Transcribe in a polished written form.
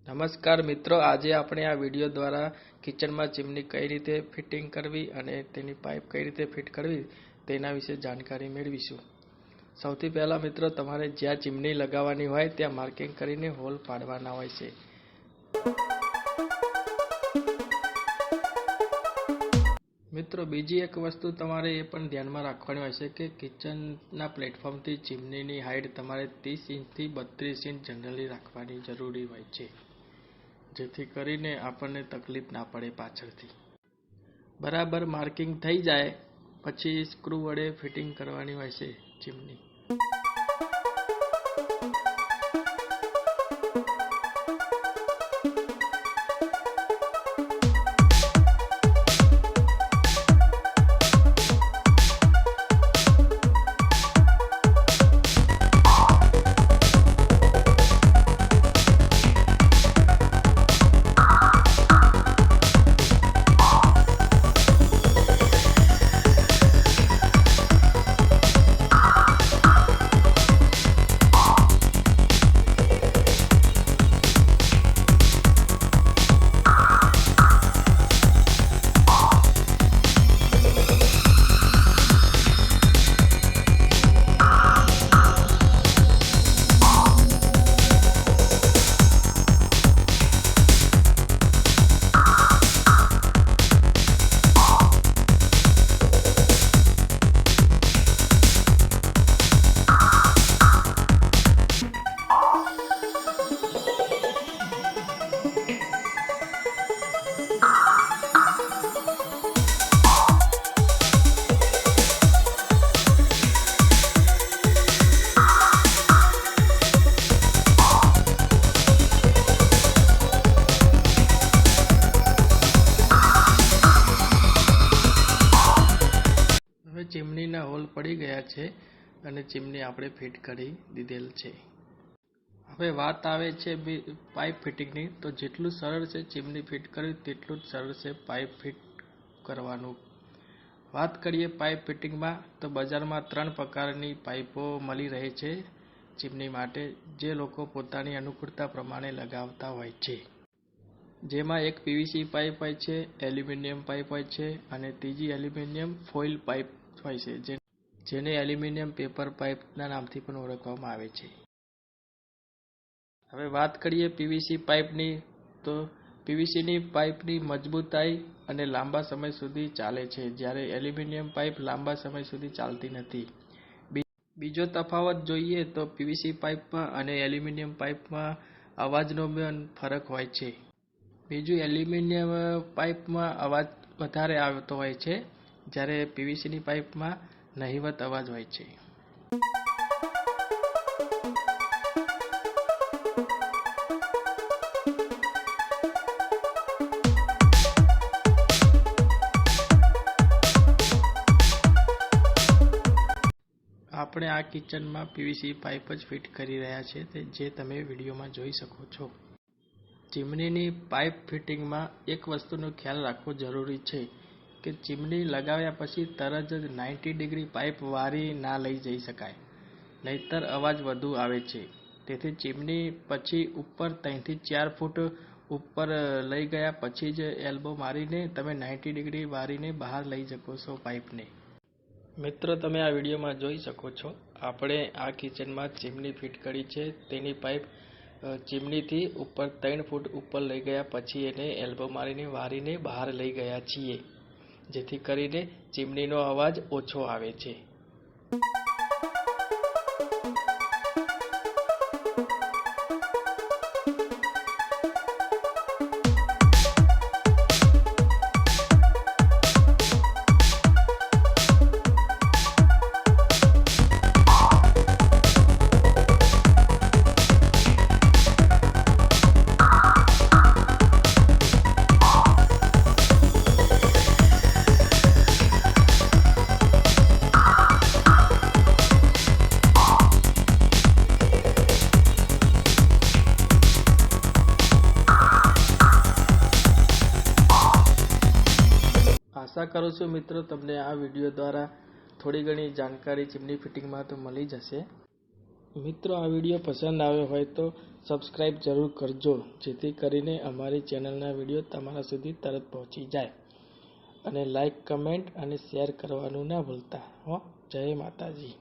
નમસ્કાર મિત્રો, આજે આપણે આ વિડિયો દ્વારા કિચનમાં ચીમની કઈ રીતે ફિટિંગ કરવી અને તેની પાઇપ કઈ રીતે ફિટ કરવી તેના વિશે જાણકારી મેળવીશું. સૌથી પહેલા મિત્રો, તમારે જ્યાં ચીમની લગાવવાની હોય ત્યાં માર્કિંગ કરીને હોલ પાડવાના હોય છે. મિત્રો, બીજી એક વસ્તુ તમારે એ પણ ધ્યાનમાં રાખવાની હોય છે કે કિચનના પ્લેટફોર્મથી ચીમનીની હાઇટ તમારે 30 ઇંચથી 32 ઇંચ જનરલી રાખવાની જરૂરી હોય છે, જેથી કરીને આપણને તકલીફ ના પડે પાછળથી. બરાબર માર્કિંગ થઈ જાય પછી સ્ક્રૂ વડે ફિટિંગ કરવાની હોય છે ચીમની. ચીમનીના હોલ પડી ગયા છે અને ચીમની આપણે ફિટ કરી દીધેલ છે. હવે વાત આવે છે પાઇપ ફિટિંગની. તો જેટલું સરળ છે ચીમની ફિટ કરવી તેટલું જ સરળ છે પાઇપ ફિટ કરવાનું. વાત કરીએ પાઇપ ફિટિંગમાં, તો બજારમાં 3 પ્રકારની પાઇપો મળી રહે છે ચીમની માટે, જે લોકો પોતાની અનુકૂળતા પ્રમાણે લગાવતા હોય છે. જેમાં એક પીવીસી પાઇપ હોય છે, એલ્યુમિનિયમ પાઇપ હોય છે અને ત્રીજી એલ્યુમિનિયમ ફોઇલ પાઇપ હોય છે, જેને એલ્યુમિનિયમ પેપર પાઇપના નામથી પણ ઓળખવામાં આવે છે. હવે વાત કરીએ પીવીસી પાઇપની, તો પીવીસીની પાઇપની મજબૂતાઈ અને લાંબા સમય સુધી ચાલે છે, જ્યારે એલ્યુમિનિયમ પાઇપ લાંબા સમય સુધી ચાલતી નથી. બીજો તફાવત જોઈએ તો પીવીસી પાઇપમાં અને એલ્યુમિનિયમ પાઇપમાં અવાજનો પણ ફરક હોય છે. બીજું, એલ્યુમિનિયમ પાઇપમાં અવાજ વધારે આવતો હોય છે, જ્યારે પીવીસીની પાઇપમાં નહિવત અવાજ હોય છે. આપણે આ કિચનમાં પીવીસી પાઇપ જ ફિટ કરી રહ્યા છે, જે તમે વિડીયોમાં જોઈ શકો છો. ચીમનીની પાઇપ ફિટિંગમાં એક વસ્તુનો ખ્યાલ રાખવો જરૂરી છે કે ચીમની લગાવ્યા પછી તરત જ 90 ડિગ્રી પાઇપ વારી ના લઈ જઈ શકાય, નહીંતર અવાજ વધુ આવે છે. તેથી ચીમની પછી ઉપર 3 થી 4 ફૂટ ઉપર લઈ ગયા પછી જ એલ્બો મારીને તમે 90 ડિગ્રી વારીને બહાર લઈ શકો છો પાઇપને. મિત્રો, તમે આ વિડીયોમાં જોઈ શકો છો, આપણે આ કિચનમાં ચીમની ફિટ કરી છે. તેની પાઇપ ચીમનીથી ઉપર 3 ફૂટ ઉપર લઈ ગયા પછી એને એલ્બો મારીને વારીને બહાર લઈ ગયા છીએ, જેથી કરીને ચીમનીનો અવાજ ઓછો આવે છે. આશા કરું છું મિત્રો તમને આ વિડીયો દ્વારા થોડી ઘણી જાણકારી ચીમની ફિટિંગમાં તો મળી જશે. મિત્રો, આ વિડીયો પસંદ આવ્યો હોય તો સબસ્ક્રાઈબ જરૂર કરજો, જેથી કરીને અમારી ચેનલના વિડીયો તમારા સુધી તરત પહોંચી જાય. અને લાઈક, કમેન્ટ અને શેર કરવાનું ના ભૂલતા હો. જય માતાજી.